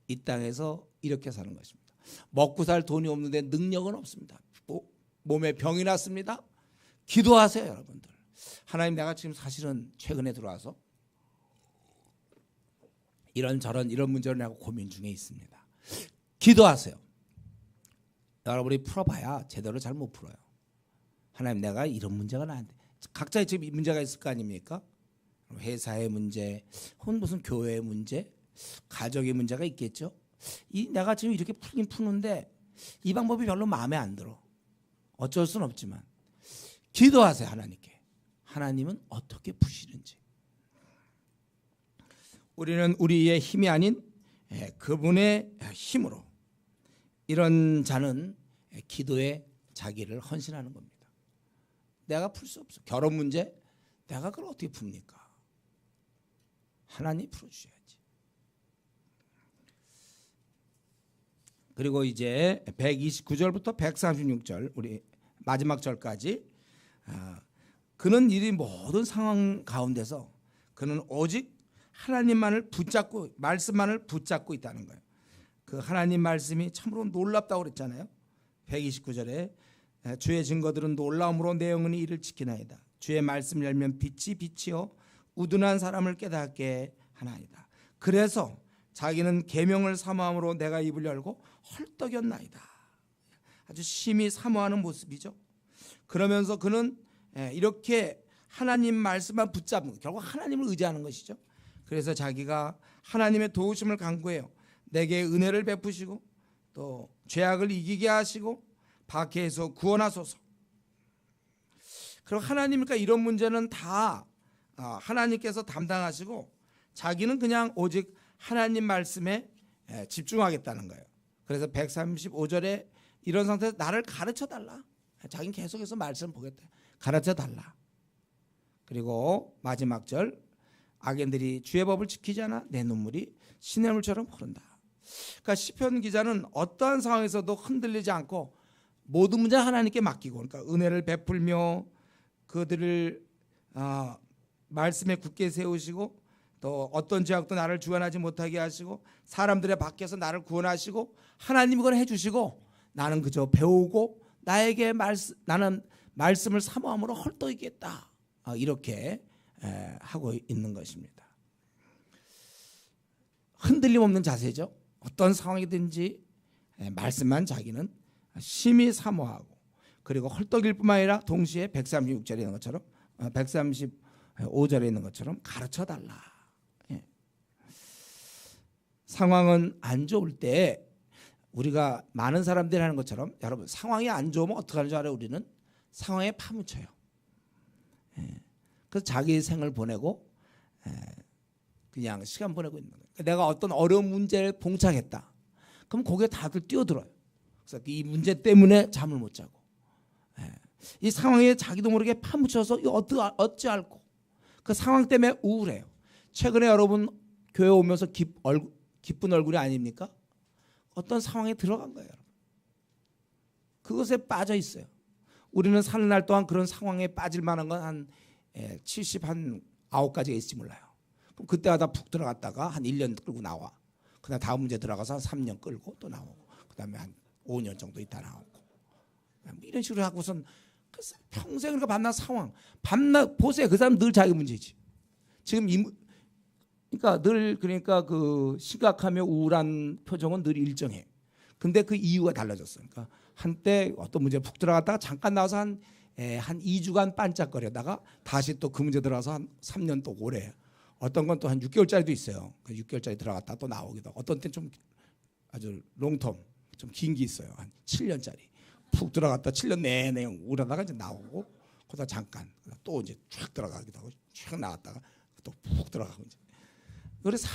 이 땅에서 이렇게 사는 것입니다. 먹고 살 돈이 없는데 능력은 없습니다. 몸에 병이 났습니다. 기도하세요 여러분들. 하나님 내가 지금 사실은 최근에 들어와서 이런 문제를 내가 고민 중에 있습니다. 기도하세요. 여러분이 풀어봐야 제대로 잘 못 풀어요. 하나님 내가 이런 문제가 나한테 각자의 지금 문제가 있을 거 아닙니까? 회사의 문제, 혹은 무슨 교회의 문제, 가정의 문제가 있겠죠. 내가 지금 이렇게 풀긴 푸는데 이 방법이 별로 마음에 안 들어. 어쩔 수는 없지만 기도하세요 하나님께. 하나님은 어떻게 푸시는지. 우리는 우리의 힘이 아닌 그분의 힘으로 이런 자는 기도에 자기를 헌신하는 겁니다. 내가 풀 수 없어. 결혼 문제 내가 그걸 어떻게 풉니까? 하나님이 풀어주셔야지. 그리고 이제 129절부터 136절 우리 마지막 절까지 그는 이 모든 상황 가운데서 그는 오직 하나님만을 붙잡고 말씀만을 붙잡고 있다는 거예요. 그 하나님 말씀이 참으로 놀랍다고 그랬잖아요. 129절에 주의 증거들은 놀라움으로 내 영혼이 이를 지키나이다. 주의 말씀 열면 빛이요 우둔한 사람을 깨닫게 하나이다. 그래서 자기는 계명을 사모함으로 내가 입을 열고 헐떡였나이다. 아주 심히 사모하는 모습이죠. 그러면서 그는 이렇게 하나님 말씀만 붙잡는 거, 결국 하나님을 의지하는 것이죠. 그래서 자기가 하나님의 도우심을 간구해요. 내게 은혜를 베푸시고 또 죄악을 이기게 하시고 박해에서 구원하소서. 그리고 하나님이니까 이런 문제는 다 하나님께서 담당하시고 자기는 그냥 오직 하나님 말씀에 집중하겠다는 거예요. 그래서 135절에 이런 상태에서 나를 가르쳐달라. 자기는 계속해서 말씀을 보겠다. 가르쳐달라. 그리고 마지막 절 악인들이 주의 법을 지키지 않아 내 눈물이 시냇물처럼 흐른다. 그러니까 시편 기자는 어떠한 상황에서도 흔들리지 않고 모든 문제 하나님께 맡기고 그러니까 은혜를 베풀며 그들을 말씀에 굳게 세우시고 또 어떤 죄악도 나를 주관하지 못하게 하시고 사람들의 밖에서 나를 구원하시고 하나님이 그걸 해주시고 나는 그저 배우고 나는 말씀을 사모함으로 헐떡이겠다. 이렇게 하고 있는 것입니다. 흔들림 없는 자세죠. 어떤 상황이든지 말씀만 자기는 심히 사모하고 그리고 헐떡일 뿐만 아니라 동시에 136절에 있는 것처럼 135절에 있는 것처럼 가르쳐달라. 상황은 안 좋을 때 우리가 많은 사람들이 하는 것처럼 여러분 상황이 안 좋으면 어떻게 하는 줄 알아요? 우리는 상황에 파묻혀요. 그래서 자기 생을 보내고 그냥 시간 보내고 있는 거예요. 내가 어떤 어려운 문제를 봉착했다. 그럼 거기에 다들 뛰어들어요. 그래서 이 문제 때문에 잠을 못 자고 이 상황에 자기도 모르게 파묻혀서 어찌할꼬 그 상황 때문에 우울해요. 최근에 여러분 교회 오면서 기쁜 얼굴이 아닙니까? 어떤 상황에 들어간 거예요. 그것에 빠져 있어요. 우리는 사는 날 동안 그런 상황에 빠질 만한 건 한 79가지가 있을지 몰라요. 그럼 그때마다 푹 들어갔다가 한 1년 끌고 나와. 그다음 다음 문제 들어가서 한 3년 끌고 또 나오고 그다음에 한 5년 정도 있다 나오고 이런 식으로 하고선 평생 그러니까 밤낮 상황, 밤낮 보세요. 그 사람 늘 자기 문제지. 지금 그러니까 늘 그러니까 그 심각하며 우울한 표정은 늘 일정해. 근데 그 이유가 달라졌어. 그러니까 한때 어떤 문제에 푹 들어갔다가 잠깐 나와서 한 2주간 반짝거려다가 다시 또 그 문제 들어가서 한 3년 또 오래. 어떤 건 또 한 6개월짜리도 있어요. 그 6개월짜리 들어갔다 또 나오기도 하고. 어떤 때는 좀 아주 롱텀, 좀 긴 게 있어요. 한 7년짜리. 푹 들어갔다 7년 내내 우울하다가 이제 나오고 그러다 잠깐 또 이제 쫙 들어가기도 하고 쫙 나왔다가 또 푹 들어가고 이제. 그래서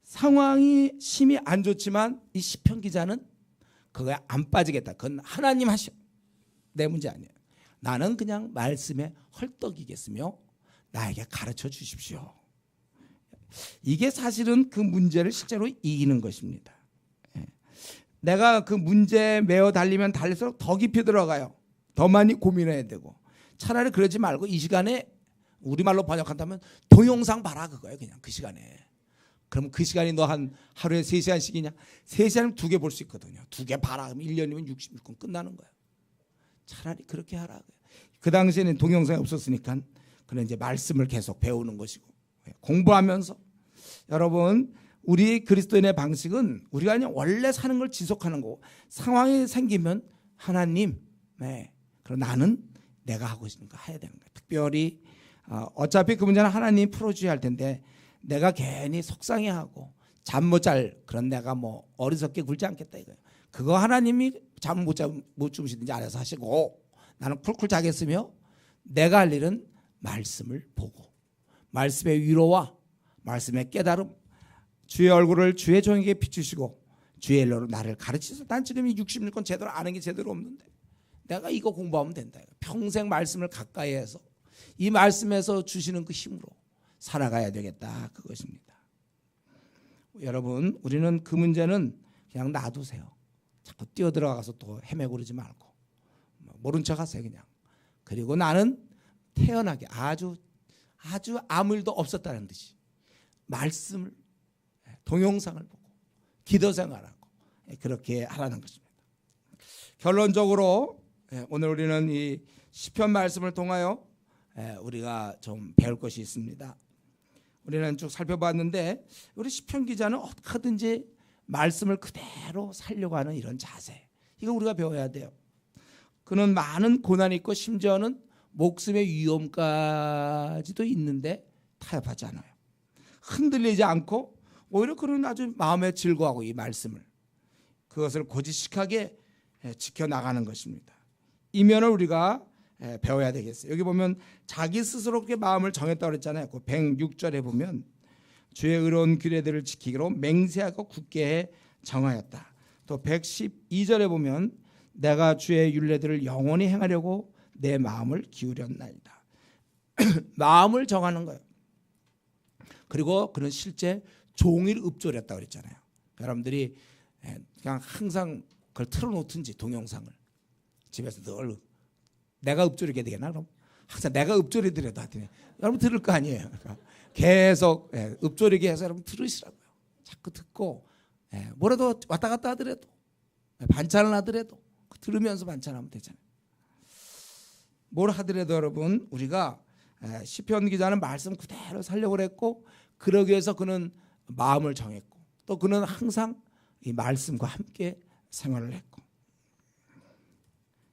상황이 심히 안 좋지만 이 시편 기자는 그거에 안 빠지겠다. 그건 하나님 하셔. 내 문제 아니에요. 나는 그냥 말씀에 헐떡이겠으며 나에게 가르쳐 주십시오. 이게 사실은 그 문제를 실제로 이기는 것입니다. 내가 그 문제에 매어 달리면 달릴수록 더 깊이 들어가요. 더 많이 고민해야 되고. 차라리 그러지 말고 이 시간에 우리말로 번역한다면 동영상 봐라 그거예요. 그냥 그 시간에. 그럼 그 시간이 너 한 하루에 3시간씩이냐? 3시간이면 2개 볼 수 있거든요. 2개 봐라. 그럼 1년이면 66분 끝나는 거예요. 차라리 그렇게 하라. 그 당시에는 동영상이 없었으니까 그런 이제 말씀을 계속 배우는 것이고 공부하면서 여러분 우리 그리스도인의 방식은 우리가 그냥 원래 사는 걸 지속하는 거고 상황이 생기면 하나님, 그럼 나는 내가 하고 싶은 거 해야 되는 거예요. 특별히 어차피 그 문제는 하나님이 풀어줘야 할 텐데 내가 괜히 속상해하고 잠 못 잘 그런 내가 뭐 어리석게 굴지 않겠다 이거예요. 그거 하나님이 잠 못 주무시든지 알아서 하시고 나는 쿨쿨 자겠으며 내가 할 일은 말씀을 보고 말씀의 위로와 말씀의 깨달음 주의 얼굴을 주의 종에게 비추시고 주의 일로로 나를 가르치소서. 난 지금 이 66권 제대로 아는 게 제대로 없는데 내가 이거 공부하면 된다. 평생 말씀을 가까이 해서 이 말씀에서 주시는 그 힘으로 살아가야 되겠다. 그것입니다. 여러분 우리는 그 문제는 그냥 놔두세요. 자꾸 뛰어들어가서 또 헤매고 그러지 말고 모른 척 하세요 그냥. 그리고 나는 태연하게 아주 아무 일도 없었다는 듯이 말씀을 동영상을 보고 기도 생활하고 그렇게 하라는 것입니다. 결론적으로 오늘 우리는 이 시편 말씀을 통하여 우리가 좀 배울 것이 있습니다. 우리는 쭉 살펴봤는데 우리 시편 기자는 어떻게든지 말씀을 그대로 살려고 하는 이런 자세, 이거 우리가 배워야 돼요. 그는 많은 고난이 있고 심지어는 목숨의 위험까지도 있는데 타협하지 않아요. 흔들리지 않고 오히려 그는 아주 마음에 즐거워하고 이 말씀을 그것을 고지식하게 지켜나가는 것입니다. 이 면을 우리가 배워야 되겠어요. 여기 보면 자기 스스로 그렇게 마음을 정했다고 그랬잖아요. 그 106절에 보면 주의 의로운 규례들을 지키기로 맹세하고 굳게 해 정하였다. 또 112절에 보면 내가 주의 율례들을 영원히 행하려고 내 마음을 기울였나이다. 마음을 정하는 거예요. 그리고 그는 실제 종일 읊조렸다고 그랬잖아요. 여러분들이 그냥 항상 그걸 틀어놓든지 동영상을 집에서 늘 내가 읊조리게 되겠나 그럼? 항상 내가 읊조리더라도 하더니 여러분 들을 거 아니에요. 그러니까 계속 읊조리게 해서 여러분 들으시라고요. 자꾸 듣고 뭐라도 왔다 갔다 하더라도 반찬을 하더라도 들으면서 반찬하면 되잖아요. 뭘 하더라도 여러분 우리가 시편 기자는 말씀 그대로 살려고 그랬고 그러기 위해서 그는 마음을 정했고 또 그는 항상 이 말씀과 함께 생활을 했고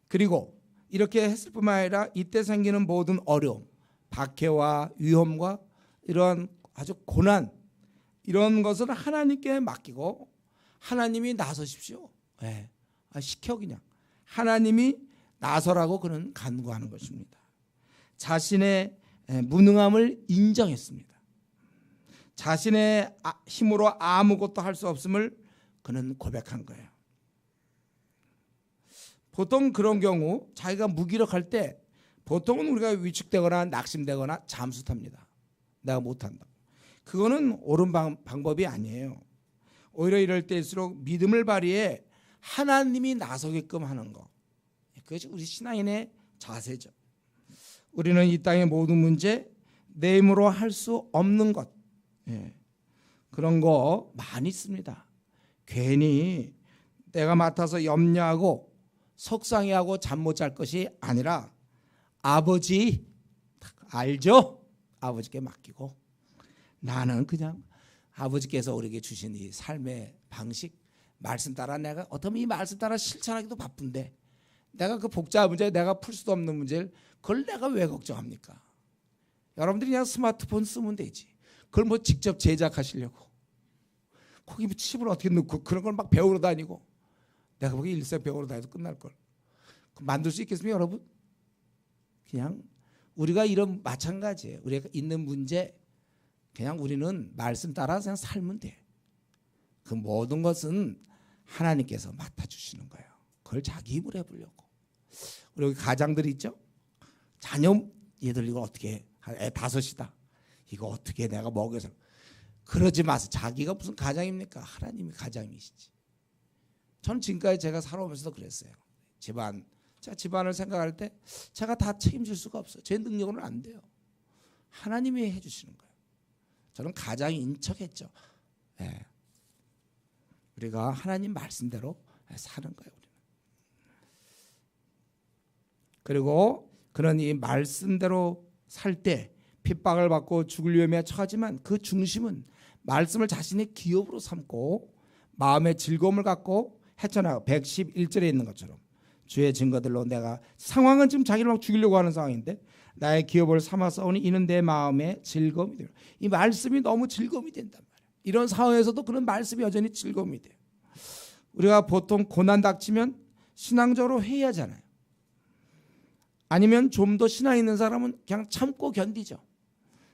그리고 이렇게 했을 뿐만 아니라 이때 생기는 모든 어려움, 박해와 위험과 이런 아주 고난 이런 것을 하나님께 맡기고 하나님이 나서십시오. 시켜 그냥 하나님이 나서라고 그는 간구하는 것입니다. 자신의 무능함을 인정했습니다. 자신의 힘으로 아무것도 할 수 없음을 그는 고백한 거예요. 보통 그런 경우 자기가 무기력할 때 보통은 우리가 위축되거나 낙심되거나 잠수탑니다. 내가 못한다. 그거는 옳은 방법이 아니에요. 오히려 이럴 때일수록 믿음을 발휘해 하나님이 나서게끔 하는 거. 그것이 우리 신앙인의 자세죠. 우리는 이 땅의 모든 문제 내 힘으로 할 수 없는 것 그런 거 많이 있습니다. 괜히 내가 맡아서 염려하고 속상해하고 잠 못 잘 것이 아니라 아버지 알죠? 아버지께 맡기고 나는 그냥 아버지께서 우리에게 주신 이 삶의 방식 말씀 따라 내가 어쩌면 이 말씀 따라 실천하기도 바쁜데 내가 그 복잡한 문제 내가 풀 수도 없는 문제를 그걸 내가 왜 걱정합니까? 여러분들이 그냥 스마트폰 쓰면 되지. 그걸 뭐 직접 제작하시려고 거기 뭐 칩을 어떻게 넣고 그런 걸 막 배우러 다니고 내가 보기에 일생 배우러 다녀도 끝날 걸. 만들 수 있겠습니까 여러분? 그냥 우리가 이런 마찬가지예요. 우리가 있는 문제 그냥 우리는 말씀 따라 그냥 살면 돼. 그 모든 것은 하나님께서 맡아주시는 거예요. 그걸 자기 힘으로 해보려고. 우리 여기 가장들이 있죠? 자녀 얘들 이거 어떻게 애 5이다. 이거 어떻게 내가 먹여서 그러지 마세요. 자기가 무슨 가장입니까? 하나님이 가장이시지. 저는 지금까지 제가 살아오면서도 그랬어요. 제가 집안을 생각할 때 제가 다 책임질 수가 없어요. 제 능력으로는 안 돼요. 하나님이 해주시는 거예요. 저는 가장인 척했죠. 네. 우리가 하나님 말씀대로 사는 거예요. 우리는. 그리고 그런 이 말씀대로 살 때 핍박을 받고 죽을 위험에 처하지만 그 중심은 말씀을 자신의 기업으로 삼고 마음의 즐거움을 갖고 헤쳐나가 111절에 있는 것처럼 주의 증거들로 내가 상황은 지금 자기를 막 죽이려고 하는 상황인데 나의 기업을 삼아서오니 이는 내 마음의 즐거움이 돼요. 이 말씀이 너무 즐거움이 된단 말이에요. 이런 상황에서도 그런 말씀이 여전히 즐거움이 돼요. 우리가 보통 고난 닥치면 신앙적으로 회의하잖아요. 아니면 좀 더 신앙 있는 사람은 그냥 참고 견디죠.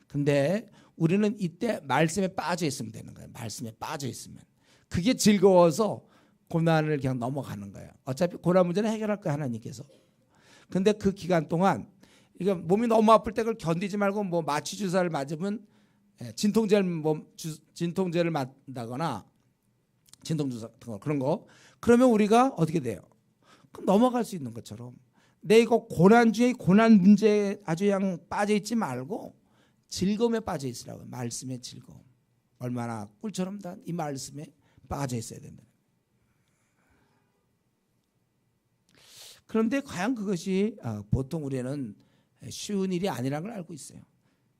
근데 우리는 이때 말씀에 빠져 있으면 되는 거예요. 말씀에 빠져 있으면 그게 즐거워서 고난을 그냥 넘어가는 거예요. 어차피 고난 문제는 해결할 거예요, 하나님께서. 근데 그 기간 동안 이거 몸이 너무 아플 때 그걸 견디지 말고 뭐 마취 주사를 맞으면 진통제를 맞다거나 진통주사 그런 거 그러면 우리가 어떻게 돼요? 그럼 넘어갈 수 있는 것처럼 내 이거 고난 중에 고난 문제에 아주 그냥 빠져 있지 말고 즐거움에 빠져 있으라고. 말씀의 즐거움. 얼마나 꿀처럼 다 이 말씀에 빠져 있어야 된다. 그런데 과연 그것이 보통 우리는 쉬운 일이 아니라는 걸 알고 있어요.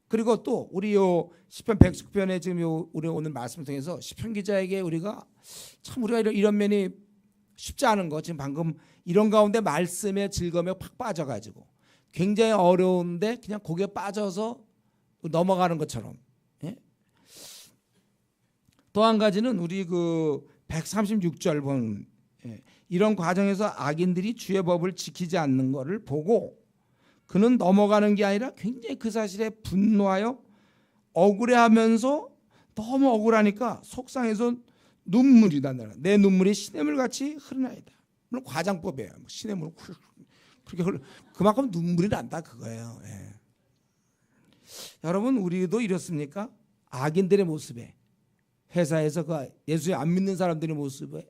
그리고 또 우리 요 시편 119편에 지금 우리 오늘 말씀을 통해서 시편 기자에게 우리가 이런 면이 쉽지 않은 거 지금 방금 이런 가운데 말씀의 즐거움에 팍 빠져가지고 굉장히 어려운데 그냥 거기에 빠져서 넘어가는 것처럼. 예? 또 한 가지는 우리 그 136절 보면 이런 과정에서 악인들이 주의 법을 지키지 않는 것을 보고 그는 넘어가는 게 아니라 굉장히 그 사실에 분노하여 억울해하면서 너무 억울하니까 속상해서 눈물이 난다. 내 눈물이 시냇물같이 흐르나이다. 물론 과장법이에요. 시냇물 그렇게 그만큼 눈물이 난다 그거예요. 예. 여러분 우리도 이렇습니까? 악인들의 모습에 회사에서 그 예수에 안 믿는 사람들의 모습에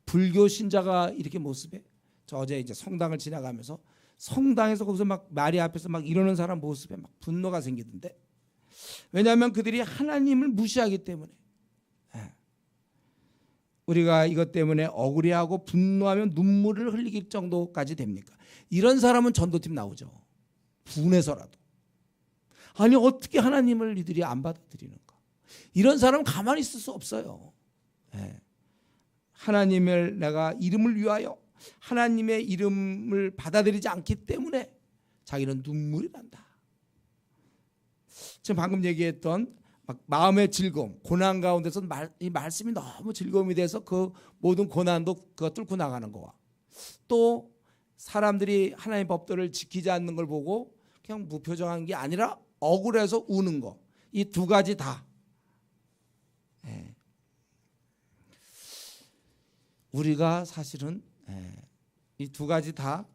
불교 신자가 이렇게 모습에 저 어제 이제 성당을 지나가면서 성당에서 거기서 막 마리아 앞에서 막 이러는 사람 모습에 막 분노가 생기던데 왜냐하면 그들이 하나님을 무시하기 때문에 우리가 이것 때문에 억울해하고 분노하면 눈물을 흘릴 정도까지 됩니까? 이런 사람은 전도팀 나오죠. 분해서라도. 아니 어떻게 하나님을 이들이 안 받아들이는가? 이런 사람은 가만히 있을 수 없어요. 하나님을 내가 이름을 위하여 하나님의 이름을 받아들이지 않기 때문에 자기는 눈물이 난다. 지금 방금 얘기했던 막 마음의 즐거움, 고난 가운데서 이 말씀이 너무 즐거움이 돼서 그 모든 고난도 그거 뚫고 나가는 거와 또 사람들이 하나님의 법도를 지키지 않는 걸 보고 그냥 무표정한 게 아니라 억울해서 우는 거. 이 두 가지 다 우리가 사실은 이 두 가지 다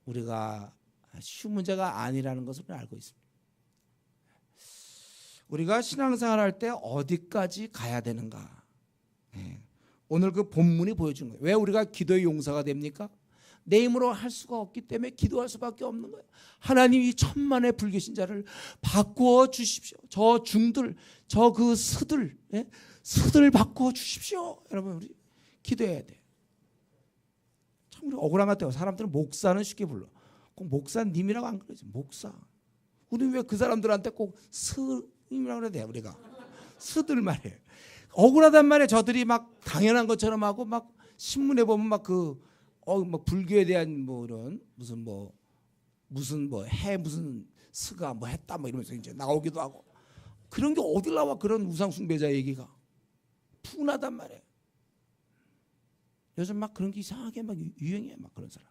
우리가 쉬운 문제가 아니라는 것을 알고 있습니다. 우리가 신앙생활 할 때 어디까지 가야 되는가? 오늘 그 본문이 보여준 거예요. 왜 우리가 기도의 용사가 됩니까? 내 힘으로 할 수가 없기 때문에 기도할 수밖에 없는 거예요. 하나님 이 천만의 불교신자를 바꾸어 주십시오. 저 중들, 저 그 스들 바꾸어 주십시오. 여러분 우리 기도해야 돼요. 참 우리 억울한 것 같아요. 사람들은 목사는 쉽게 불러. 꼭 목사님이라고 안 그러지. 목사. 우리는 왜 그 사람들한테 꼭 스님이라고 그래야 돼 우리가. 스들 말이에요. 억울하단 말이에요. 저들이 막 당연한 것처럼 하고 막 신문에 보면 막 막 불교에 대한 뭐 이런 무슨 뭐 해 무슨 스가 뭐 했다 뭐 이러면서 이제 나오기도 하고 그런 게 어딜 나와 그런 우상 숭배자 얘기가 푸나단 말이에요. 요즘 막 그런 게 이상하게 막 유행해 막 그런 사람.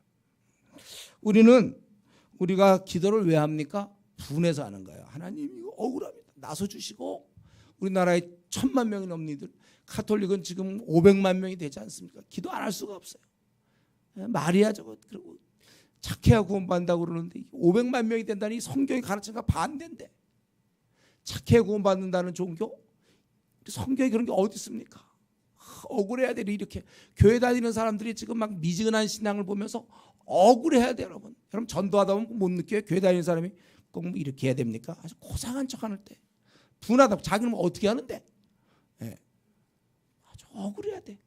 우리가 기도를 왜 합니까? 분해서 하는 거예요. 하나님 이거 억울합니다. 나서 주시고 우리나라에 1,000만 명이 넘는 이들 카톨릭은 지금 500만 명이 되지 않습니까? 기도 안 할 수가 없어요. 말이야 저거 그리고 착해야 구원받는다고 그러는데 500만 명이 된다니 성경이 가르치는 거 반대인데 착해야 구원받는다는 종교? 성경에 그런 게 어디 있습니까? 억울해야 돼요. 이렇게 교회 다니는 사람들이 지금 막 미지근한 신앙을 보면서 억울해야 돼요. 여러분 전도하다 보면 못 느껴요. 교회 다니는 사람이 꼭 이렇게 해야 됩니까? 아주 고상한 척하는 때 분하다. 자기는 뭐 어떻게 하는데? 네. 아주 억울해야 돼.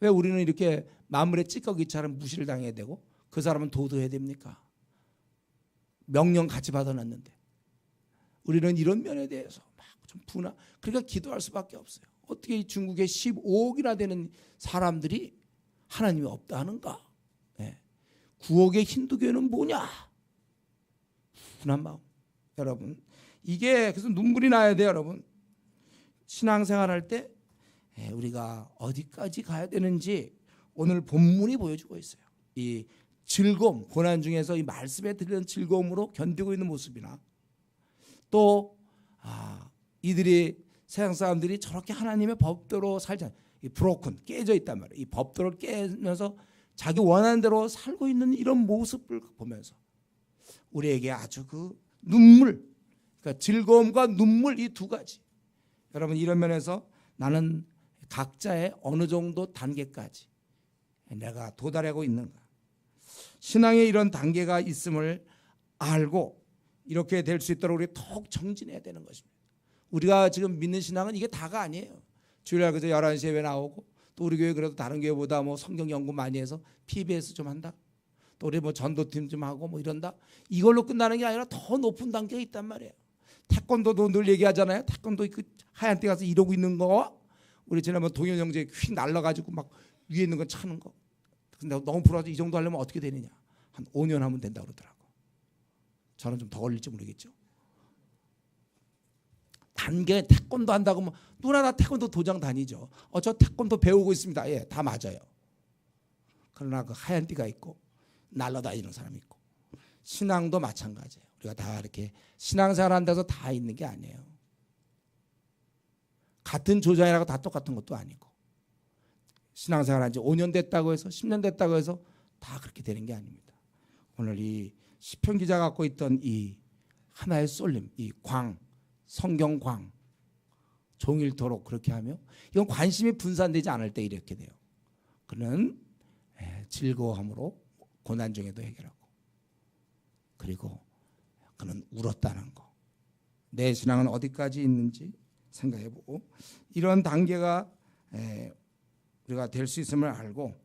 왜 우리는 이렇게 마물의 찌꺼기처럼 무시를 당해야 되고 그 사람은 도도해야 됩니까? 명령 같이 받아놨는데 우리는 이런 면에 대해서 막 좀 분하. 그러니까 기도할 수밖에 없어요. 어떻게 중국에 15억이나 되는 사람들이 하나님이 없다 하는가? 네. 9억의 힌두교는 뭐냐? 분한 마음. 여러분 이게 그래서 눈물이 나야 돼요. 여러분 신앙생활할 때 우리가 어디까지 가야 되는지 오늘 본문이 보여주고 있어요. 이 즐거움, 고난 중에서 이 말씀에 들리는 즐거움으로 견디고 있는 모습이나 또 이들이 세상 사람들이 저렇게 하나님의 법대로 살지 이 브로큰 깨져 있단 말이에요. 이 법도를 깨면서 자기 원하는 대로 살고 있는 이런 모습을 보면서 우리에게 아주 그 눈물, 그러니까 즐거움과 눈물 이 두 가지. 여러분 이런 면에서 나는 각자의 어느 정도 단계까지 내가 도달하고 있는가. 신앙에 이런 단계가 있음을 알고 이렇게 될 수 있도록 우리 더욱 정진해야 되는 것입니다. 우리가 지금 믿는 신앙은 이게 다가 아니에요. 주일날 그저 11시에 왜 나오고 또 우리 교회 그래도 다른 교회보다 뭐 성경 연구 많이 해서 PBS 좀 한다. 또 우리 뭐 전도팀 좀 하고 뭐 이런다. 이걸로 끝나는 게 아니라 더 높은 단계가 있단 말이에요. 태권도도 늘 얘기하잖아요. 태권도 그 하얀 데 가서 이러고 있는 거. 우리 지난번 동현 형제 휙 날라가지고 막 위에 있는 거 차는 거. 근데 너무 불안해서 이 정도 하려면 어떻게 되느냐. 한 5년 하면 된다 그러더라고. 저는 좀 더 걸릴지 모르겠죠. 단계 태권도 한다고 뭐 누나 다 태권도 도장 다니죠. 저 태권도 배우고 있습니다. 예, 다 맞아요. 그러나 그 하얀 띠가 있고 날아다니는 사람이 있고 신앙도 마찬가지예요. 우리가 다 이렇게 신앙생활 한다고 해서 다 있는 게 아니에요. 같은 조장이라고 다 똑같은 것도 아니고 신앙생활 한 지 5년 됐다고 해서 10년 됐다고 해서 다 그렇게 되는 게 아닙니다. 오늘 이 시편 기자가 갖고 있던 이 하나의 쏠림, 이 광, 성경광 종일토록 그렇게 하며 이건 관심이 분산되지 않을 때 이렇게 돼요. 그는 즐거워함으로 고난 중에도 해결하고 그리고 그는 울었다는 거. 내 신앙은 어디까지 있는지 생각해보고 이런 단계가 우리가 될 수 있음을 알고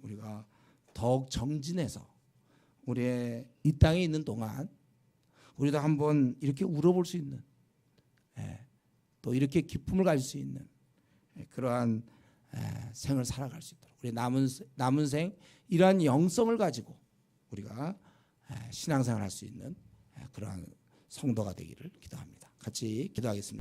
우리가 더욱 정진해서 우리의 이 땅에 있는 동안 우리도 한번 이렇게 울어볼 수 있는 또 이렇게 기쁨을 가질 수 있는 그러한 생을 살아갈 수 있도록 우리 남은 생 이러한 영성을 가지고 우리가 신앙생활 할 수 있는 그러한 성도가 되기를 기도합니다. 같이 기도하겠습니다.